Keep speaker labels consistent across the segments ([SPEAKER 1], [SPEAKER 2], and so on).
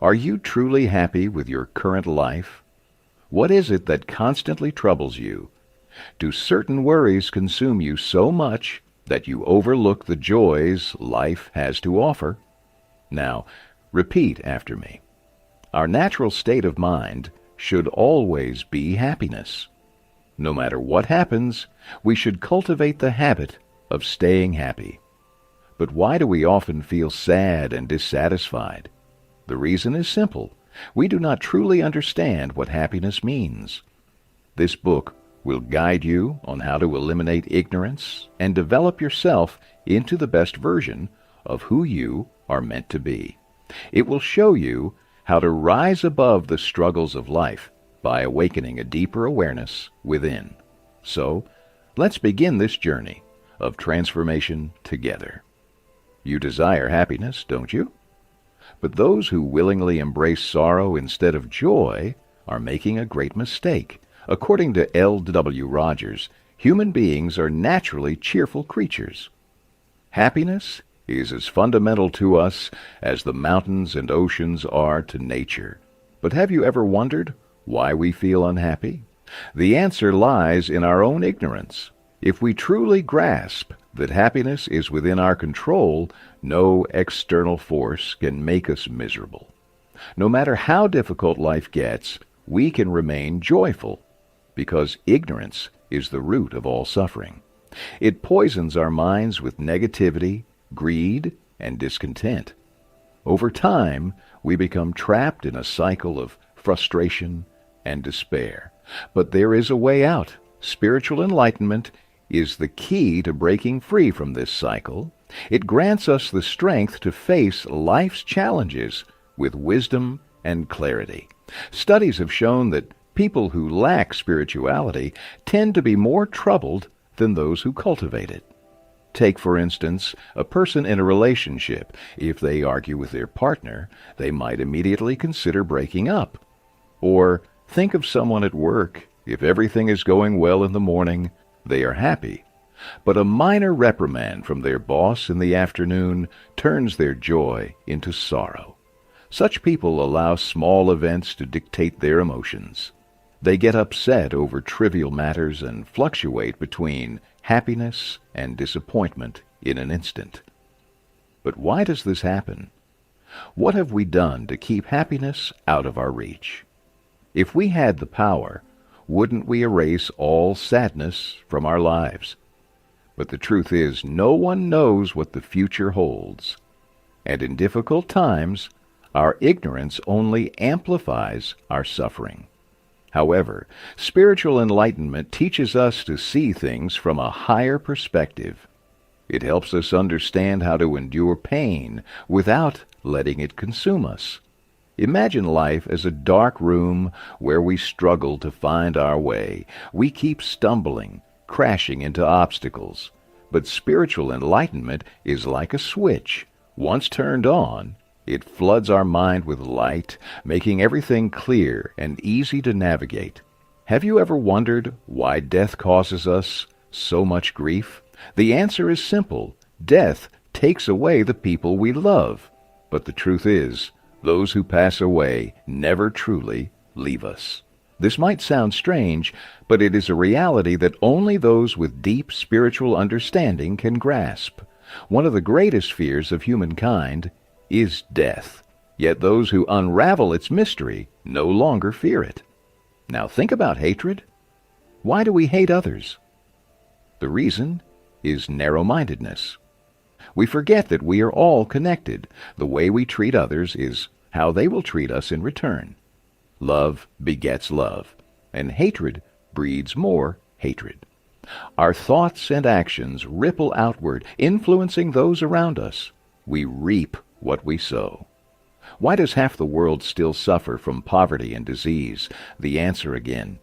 [SPEAKER 1] Are you truly happy with your current life? What is it that constantly troubles you? Do certain worries consume you so much that you overlook the joys life has to offer? Now, repeat after me. Our natural state of mind should always be happiness. No matter what happens, we should cultivate the habit of staying happy. But why do we often feel sad and dissatisfied? The reason is simple. We do not truly understand what happiness means. This book will guide you on how to eliminate ignorance and develop yourself into the best version of who you are meant to be. It will show you how to rise above the struggles of life by awakening a deeper awareness within. So, let's begin this journey of transformation together. You desire happiness, don't you? But those who willingly embrace sorrow instead of joy are making a great mistake. According to L.W. Rogers, human beings are naturally cheerful creatures. Happiness is as fundamental to us as the mountains and oceans are to nature. But have you ever wondered why we feel unhappy? The answer lies in our own ignorance. If we truly grasp that happiness is within our control, no external force can make us miserable. No matter how difficult life gets, we can remain joyful, because ignorance is the root of all suffering. It poisons our minds with negativity, greed, and discontent. Over time, we become trapped in a cycle of frustration and despair. But there is a way out. Spiritual enlightenment is the key to breaking free from this cycle. It grants us the strength to face life's challenges with wisdom and clarity. Studies have shown that people who lack spirituality tend to be more troubled than those who cultivate it. Take, for instance, a person in a relationship. If they argue with their partner, they might immediately consider breaking up. Or think of someone at work. If everything is going well in the morning, they are happy. But a minor reprimand from their boss in the afternoon turns their joy into sorrow. Such people allow small events to dictate their emotions. They get upset over trivial matters and fluctuate between happiness and disappointment in an instant. But why does this happen? What have we done to keep happiness out of our reach? If we had the power, wouldn't we erase all sadness from our lives? But the truth is, no one knows what the future holds. And in difficult times, our ignorance only amplifies our suffering. However, spiritual enlightenment teaches us to see things from a higher perspective. It helps us understand how to endure pain without letting it consume us. Imagine life as a dark room where we struggle to find our way. We keep stumbling, crashing into obstacles. But spiritual enlightenment is like a switch. Once turned on, it floods our mind with light, making everything clear and easy to navigate. Have you ever wondered why death causes us so much grief? The answer is simple. Death takes away the people we love. But the truth is, those who pass away never truly leave us. This might sound strange, but it is a reality that only those with deep spiritual understanding can grasp. One of the greatest fears of humankind is death. Yet those who unravel its mystery no longer fear it. Now think about hatred. Why do we hate others? The reason is narrow-mindedness. We forget that we are all connected. The way we treat others is how they will treat us in return. Love begets love, and hatred breeds more hatred. Our thoughts and actions ripple outward, influencing those around us. We reap what we sow. Why does half the world still suffer from poverty and disease? The answer, again,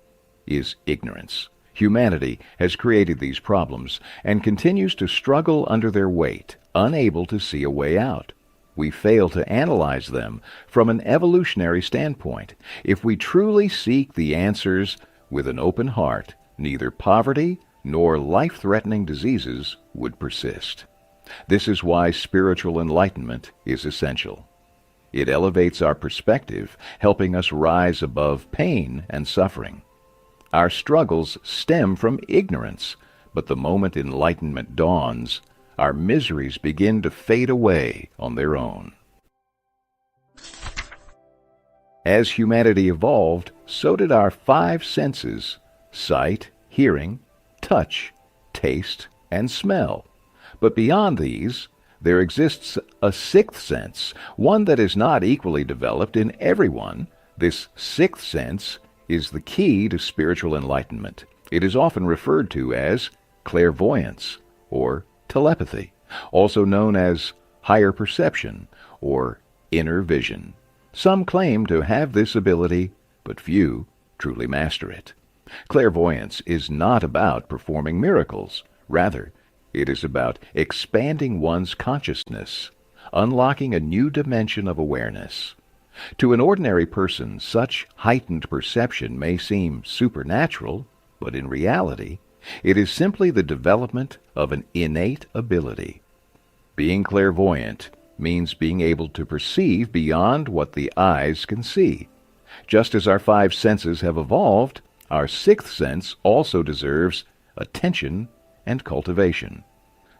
[SPEAKER 1] is ignorance. Humanity has created these problems and continues to struggle under their weight, unable to see a way out. We fail to analyze them from an evolutionary standpoint. If we truly seek the answers with an open heart, neither poverty nor life-threatening diseases would persist. This is why spiritual enlightenment is essential. It elevates our perspective, helping us rise above pain and suffering. Our struggles stem from ignorance, but the moment enlightenment dawns, our miseries begin to fade away on their own. As humanity evolved, so did our five senses: sight, hearing, touch, taste, and smell. But beyond these, there exists a sixth sense, one that is not equally developed in everyone. This sixth sense is the key to spiritual enlightenment. It is often referred to as clairvoyance or telepathy, also known as higher perception or inner vision. Some claim to have this ability, but few truly master it. Clairvoyance is not about performing miracles. Rather, it is about expanding one's consciousness, unlocking a new dimension of awareness. To an ordinary person, such heightened perception may seem supernatural, but in reality, it is simply the development of an innate ability. Being clairvoyant means being able to perceive beyond what the eyes can see. Just as our five senses have evolved, our sixth sense also deserves attention and cultivation.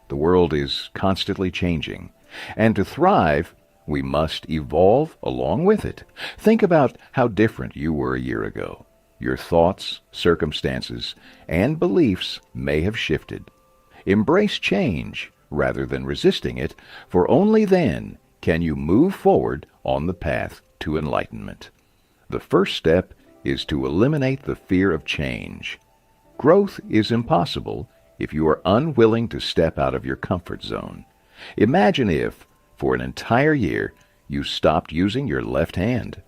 [SPEAKER 1] The world is constantly changing, and to thrive, we must evolve along with it. Think about how different you were a year ago. Your thoughts, circumstances, and beliefs may have shifted. Embrace change rather than resisting it, for only then can you move forward on the path to enlightenment. The first step is to eliminate the fear of change. Growth is impossible if you are unwilling to step out of your comfort zone. Imagine if, for an entire year, you stopped using your left hand.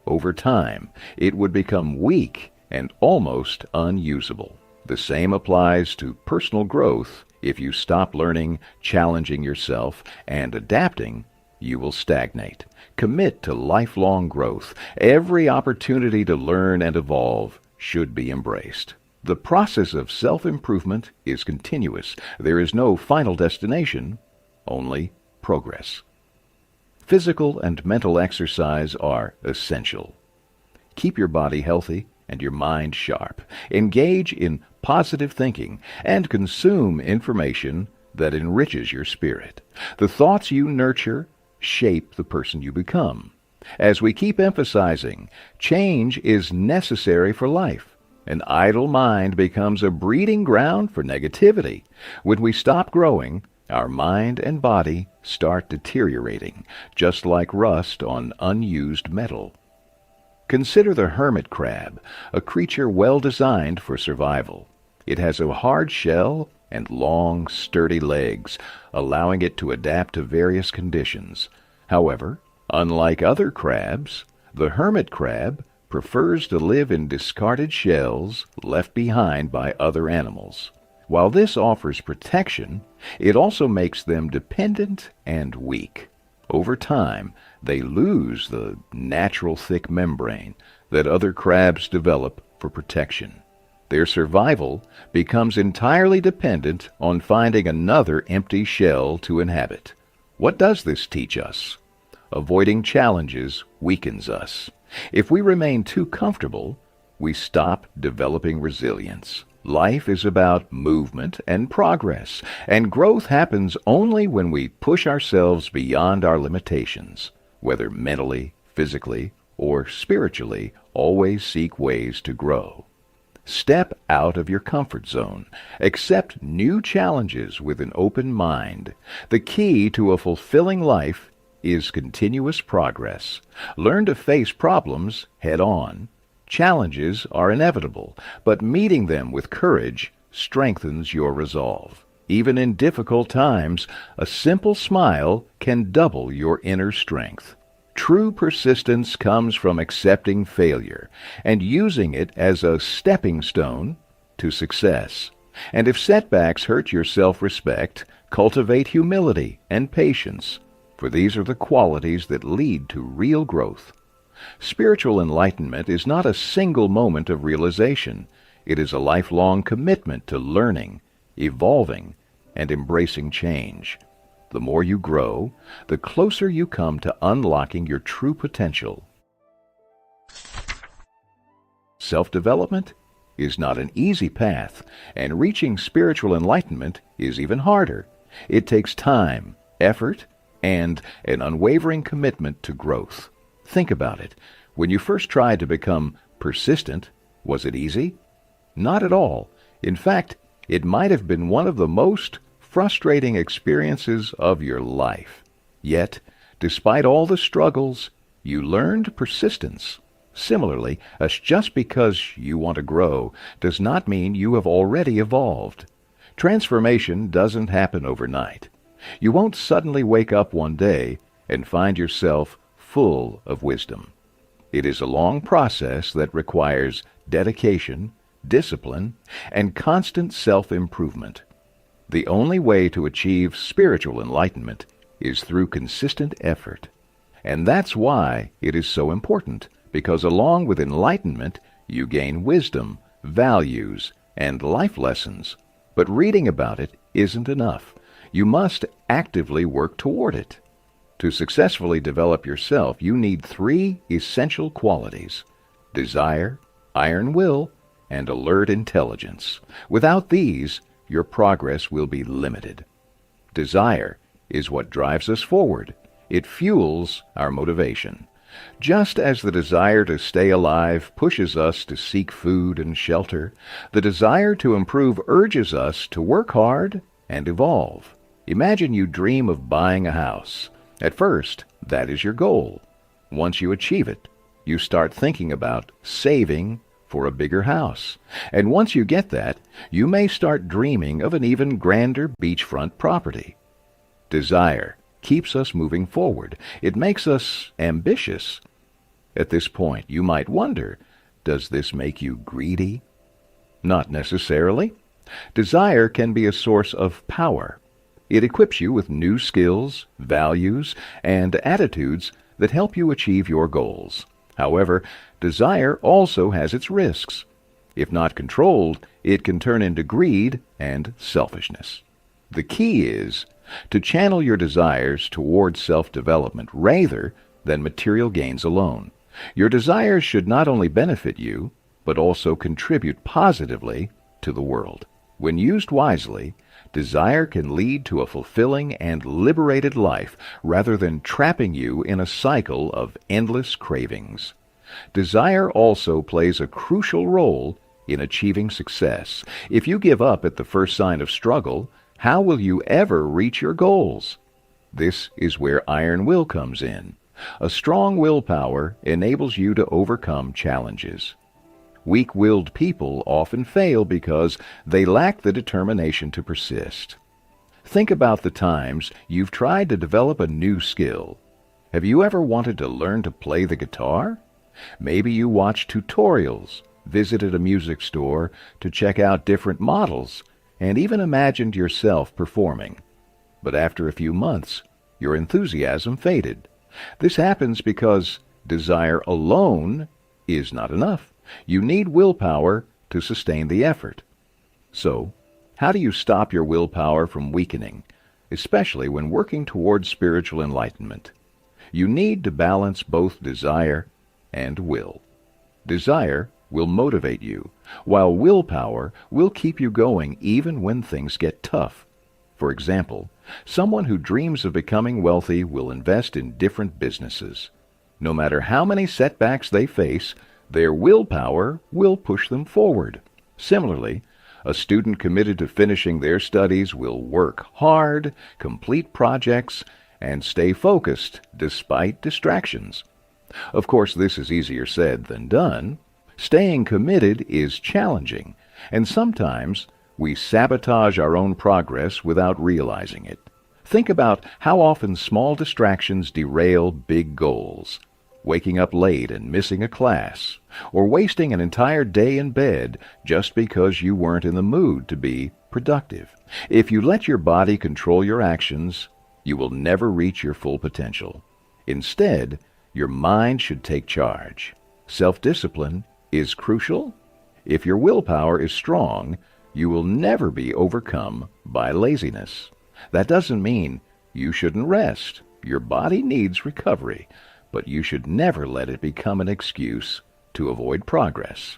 [SPEAKER 1] Over time, it would become weak and almost unusable. The same applies to personal growth. If you stop learning, challenging yourself, and adapting, you will stagnate. Commit to lifelong growth. Every opportunity to learn and evolve should be embraced. The process of self-improvement is continuous. There is no final destination, only progress. Physical and mental exercise are essential. Keep your body healthy and your mind sharp. Engage in positive thinking and consume information that enriches your spirit. The thoughts you nurture shape the person you become. As we keep emphasizing, change is necessary for life. An idle mind becomes a breeding ground for negativity. When we stop growing, our mind and body start deteriorating, just like rust on unused metal. Consider the hermit crab, a creature well designed for survival. It has a hard shell and long, sturdy legs, allowing it to adapt to various conditions. However, unlike other crabs, the hermit crab prefers to live in discarded shells left behind by other animals. While this offers protection, it also makes them dependent and weak. Over time, they lose the natural thick membrane that other crabs develop for protection. Their survival becomes entirely dependent on finding another empty shell to inhabit. What does this teach us? Avoiding challenges weakens us. If we remain too comfortable, we stop developing resilience. Life is about movement and progress, and growth happens only when we push ourselves beyond our limitations. Whether mentally, physically, or spiritually, always seek ways to grow. Step out of your comfort zone. Accept new challenges with an open mind. The key to a fulfilling life is continuous progress. Learn to face problems head on. Challenges are inevitable, but meeting them with courage strengthens your resolve. Even in difficult times, a simple smile can double your inner strength. True persistence comes from accepting failure and using it as a stepping stone to success. And if setbacks hurt your self-respect, cultivate humility and patience, for these are the qualities that lead to real growth. Spiritual enlightenment is not a single moment of realization. It is a lifelong commitment to learning, evolving, and embracing change. The more you grow, the closer you come to unlocking your true potential. Self-development is not an easy path, and reaching spiritual enlightenment is even harder. It takes time, effort, and an unwavering commitment to growth. Think about it. When you first tried to become persistent, was it easy? Not at all. In fact, it might have been one of the most frustrating experiences of your life. Yet, despite all the struggles, you learned persistence. Similarly, just because you want to grow does not mean you have already evolved. Transformation doesn't happen overnight. You won't suddenly wake up one day and find yourself full of wisdom. It is a long process that requires dedication, discipline, and constant self-improvement. The only way to achieve spiritual enlightenment is through consistent effort. And that's why it is so important, because along with enlightenment, you gain wisdom, values, and life lessons. But reading about it isn't enough. You must actively work toward it. To successfully develop yourself, you need 3 essential qualities: desire, iron will, and alert intelligence. Without these, your progress will be limited. Desire is what drives us forward. It fuels our motivation. Just as the desire to stay alive pushes us to seek food and shelter, the desire to improve urges us to work hard and evolve. Imagine you dream of buying a house. At first, that is your goal. Once you achieve it, you start thinking about saving for a bigger house. And once you get that, you may start dreaming of an even grander beachfront property. Desire keeps us moving forward. It makes us ambitious. At this point, you might wonder, does this make you greedy? Not necessarily. Desire can be a source of power. It equips you with new skills, values, and attitudes that help you achieve your goals. However, desire also has its risks. If not controlled, it can turn into greed and selfishness. The key is to channel your desires towards self-development rather than material gains alone. Your desires should not only benefit you, but also contribute positively to the world. When used wisely, desire can lead to a fulfilling and liberated life rather than trapping you in a cycle of endless cravings. Desire also plays a crucial role in achieving success. If you give up at the first sign of struggle, how will you ever reach your goals? This is where iron will comes in. A strong willpower enables you to overcome challenges. Weak-willed people often fail because they lack the determination to persist. Think about the times you've tried to develop a new skill. Have you ever wanted to learn to play the guitar? Maybe you watched tutorials, visited a music store to check out different models, and even imagined yourself performing. But after a few months, your enthusiasm faded. This happens because desire alone is not enough. You need willpower to sustain the effort. So, how do you stop your willpower from weakening, especially when working towards spiritual enlightenment? You need to balance both desire and will. Desire will motivate you, while willpower will keep you going even when things get tough. For example, someone who dreams of becoming wealthy will invest in different businesses. No matter how many setbacks they face, their willpower will push them forward. Similarly, a student committed to finishing their studies will work hard, complete projects, and stay focused despite distractions. Of course, this is easier said than done. Staying committed is challenging, and sometimes we sabotage our own progress without realizing it. Think about how often small distractions derail big goals. Waking up late and missing a class, or wasting an entire day in bed just because you weren't in the mood to be productive. If you let your body control your actions, you will never reach your full potential. Instead, your mind should take charge. Self-discipline is crucial. If your willpower is strong, you will never be overcome by laziness. That doesn't mean You shouldn't rest. Your body needs recovery, but you should never let it become an excuse to avoid progress.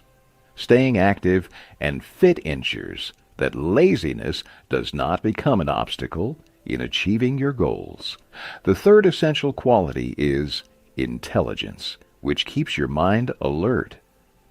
[SPEAKER 1] Staying active and fit ensures that laziness does not become an obstacle in achieving your goals. The third essential quality is intelligence, which keeps your mind alert.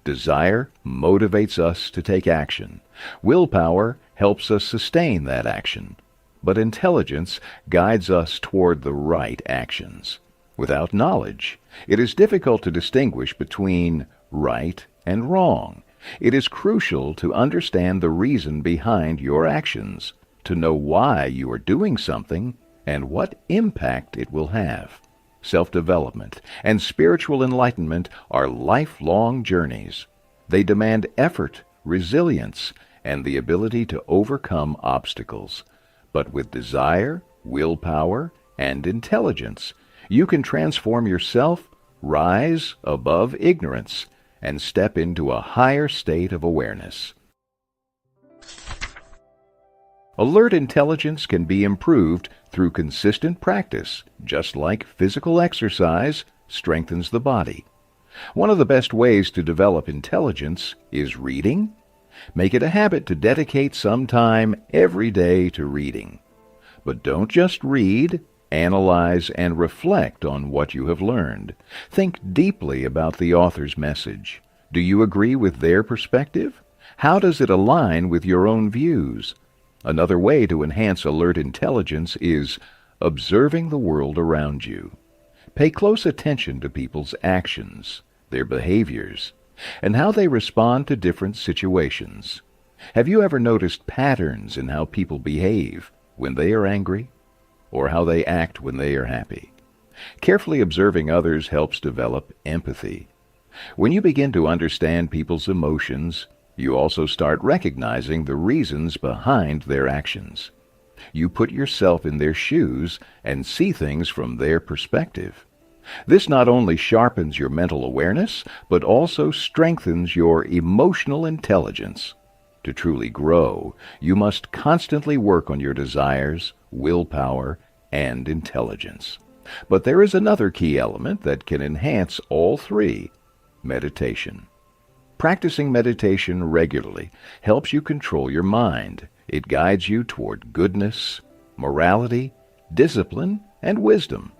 [SPEAKER 1] Desire motivates us to take action. Willpower helps us sustain that action. But intelligence guides us toward the right actions. Without knowledge, it is difficult to distinguish between right and wrong. It is crucial to understand the reason behind your actions, to know why you are doing something and what impact it will have. Self-development and spiritual enlightenment are lifelong journeys. They demand effort, resilience, and the ability to overcome obstacles. But with desire, willpower, and intelligence, you can transform yourself, rise above ignorance, and step into a higher state of awareness. Alert intelligence can be improved through consistent practice, just like physical exercise strengthens the body. One of the best ways to develop intelligence is reading. Make it a habit to dedicate some time every day to reading. But don't just read. Analyze and reflect on what you have learned. Think deeply about the author's message. Do you agree with their perspective? How does it align with your own views? Another way to enhance alert intelligence is observing the world around you. Pay close attention to people's actions, their behaviors, and how they respond to different situations. Have you ever noticed patterns in how people behave when they are angry, or how they act when they are happy? Carefully observing others helps develop empathy. When you begin to understand people's emotions, you also start recognizing the reasons behind their actions. You put yourself in their shoes and see things from their perspective. This not only sharpens your mental awareness, but also strengthens your emotional intelligence. To truly grow, you must constantly work on your desires, willpower, and intelligence. But there is another key element that can enhance all three: meditation. Practicing meditation regularly helps you control your mind. It guides you toward goodness, morality, discipline, and wisdom.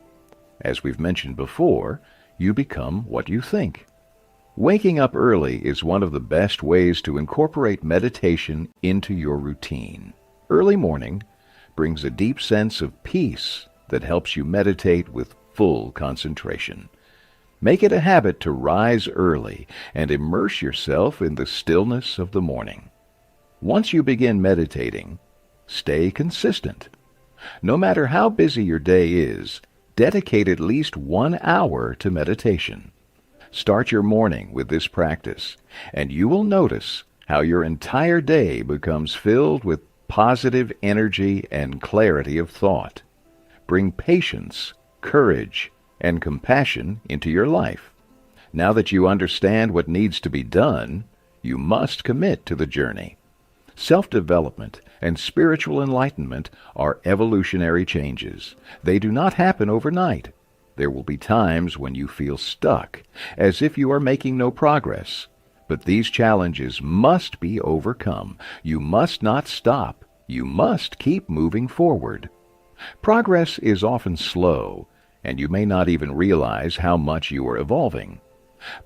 [SPEAKER 1] As we've mentioned before, you become what you think. Waking up early is one of the best ways to incorporate meditation into your routine. Early morning brings a deep sense of peace that helps you meditate with full concentration. Make it a habit to rise early and immerse yourself in the stillness of the morning. Once you begin meditating, stay consistent. No matter how busy your day is, dedicate at least 1 hour to meditation. Start your morning with this practice, and you will notice how your entire day becomes filled with positive energy and clarity of thought. Bring patience, courage, and compassion into your life. Now that you understand what needs to be done, you must commit to the journey. Self-development and spiritual enlightenment are evolutionary changes. They do not happen overnight. There will be times when you feel stuck, as if you are making no progress. But these challenges must be overcome. You must not stop. You must keep moving forward. Progress is often slow, and you may not even realize how much you are evolving.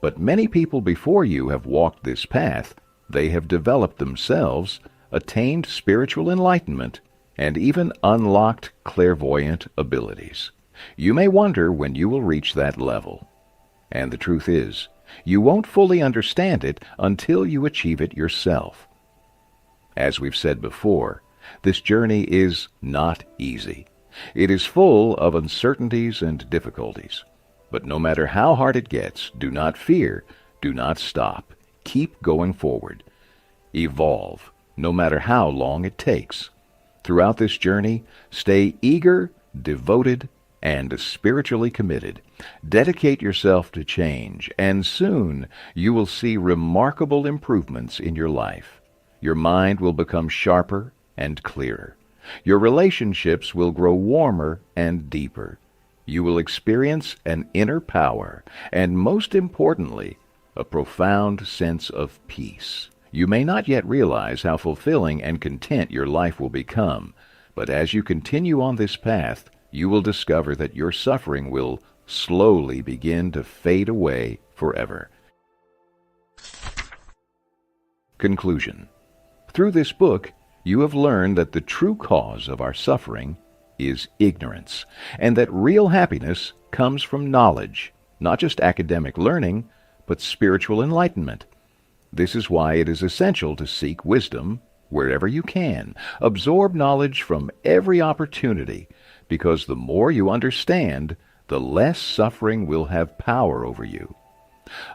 [SPEAKER 1] But many people before you have walked this path. They have developed themselves, attained spiritual enlightenment, and even unlocked clairvoyant abilities. You may wonder when you will reach that level. And the truth is, you won't fully understand it until you achieve it yourself. As we've said before, this journey is not easy. It is full of uncertainties and difficulties. But no matter how hard it gets, do not fear, do not stop. Keep going forward. Evolve, no matter how long it takes. Throughout this journey, stay eager, devoted, and spiritually committed. Dedicate yourself to change, and soon you will see remarkable improvements in your life. Your mind will become sharper and clearer. Your relationships will grow warmer and deeper. You will experience an inner power, and most importantly, a profound sense of peace. You may not yet realize how fulfilling and content your life will become, but as you continue on this path, you will discover that your suffering will slowly begin to fade away forever. Conclusion. Through this book, you have learned that the true cause of our suffering is ignorance, and that real happiness comes from knowledge, not just academic learning, but spiritual enlightenment. This is why it is essential to seek wisdom wherever you can. Absorb knowledge from every opportunity, because the more you understand, the less suffering will have power over you.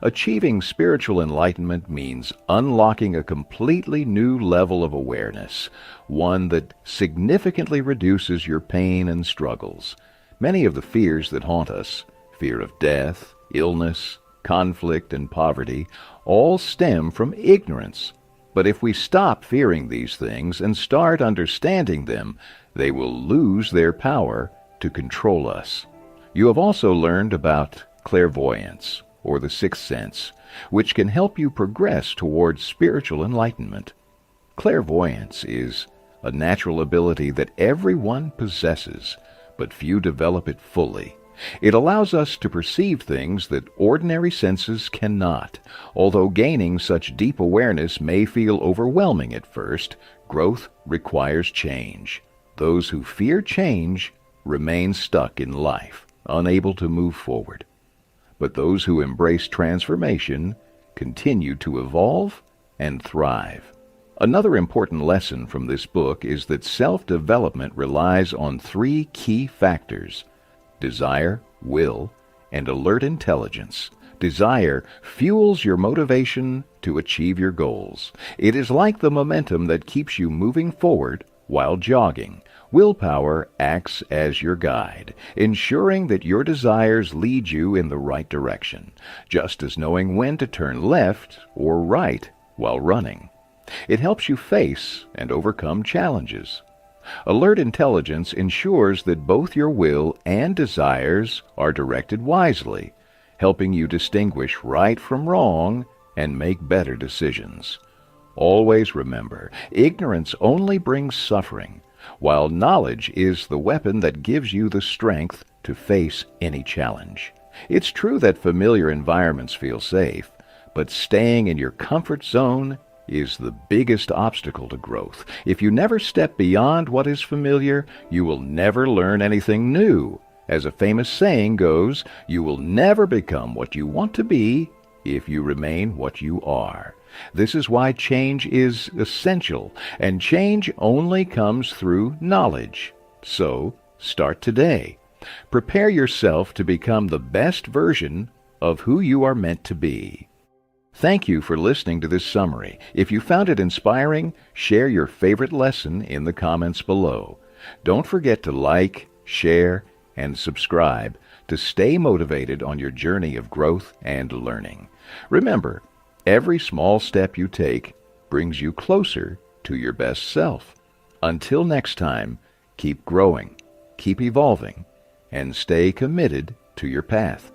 [SPEAKER 1] Achieving spiritual enlightenment means unlocking a completely new level of awareness, one that significantly reduces your pain and struggles. Many of the fears that haunt us, fear of death, illness, conflict, and poverty, all stem from ignorance. But if we stop fearing these things and start understanding them, they will lose their power to control us. You have also learned about clairvoyance, or the sixth sense, which can help you progress towards spiritual enlightenment. Clairvoyance is a natural ability that everyone possesses, but few develop it fully. It allows us to perceive things that ordinary senses cannot. Although gaining such deep awareness may feel overwhelming at first, growth requires change. Those who fear change remain stuck in life, unable to move forward. But those who embrace transformation continue to evolve and thrive. Another important lesson from this book is that self-development relies on three key factors: desire, will, and alert intelligence. Desire fuels your motivation to achieve your goals. It is like the momentum that keeps you moving forward while jogging. Willpower acts as your guide, ensuring that your desires lead you in the right direction, just as knowing when to turn left or right while running. It helps you face and overcome challenges. Alert intelligence ensures that both your will and desires are directed wisely, helping you distinguish right from wrong and make better decisions. Always remember, ignorance only brings suffering, while knowledge is the weapon that gives you the strength to face any challenge. It's true that familiar environments feel safe, but staying in your comfort zone is the biggest obstacle to growth. If you never step beyond what is familiar, you will never learn anything new. As a famous saying goes, you will never become what you want to be if you remain what you are. This is why change is essential, and change only comes through knowledge. So, start today. Prepare yourself to become the best version of who you are meant to be. Thank you for listening to this summary. If you found it inspiring, share your favorite lesson in the comments below. Don't forget to like, share, and subscribe to stay motivated on your journey of growth and learning. Remember, every small step you take brings you closer to your best self. Until next time, keep growing, keep evolving, and stay committed to your path.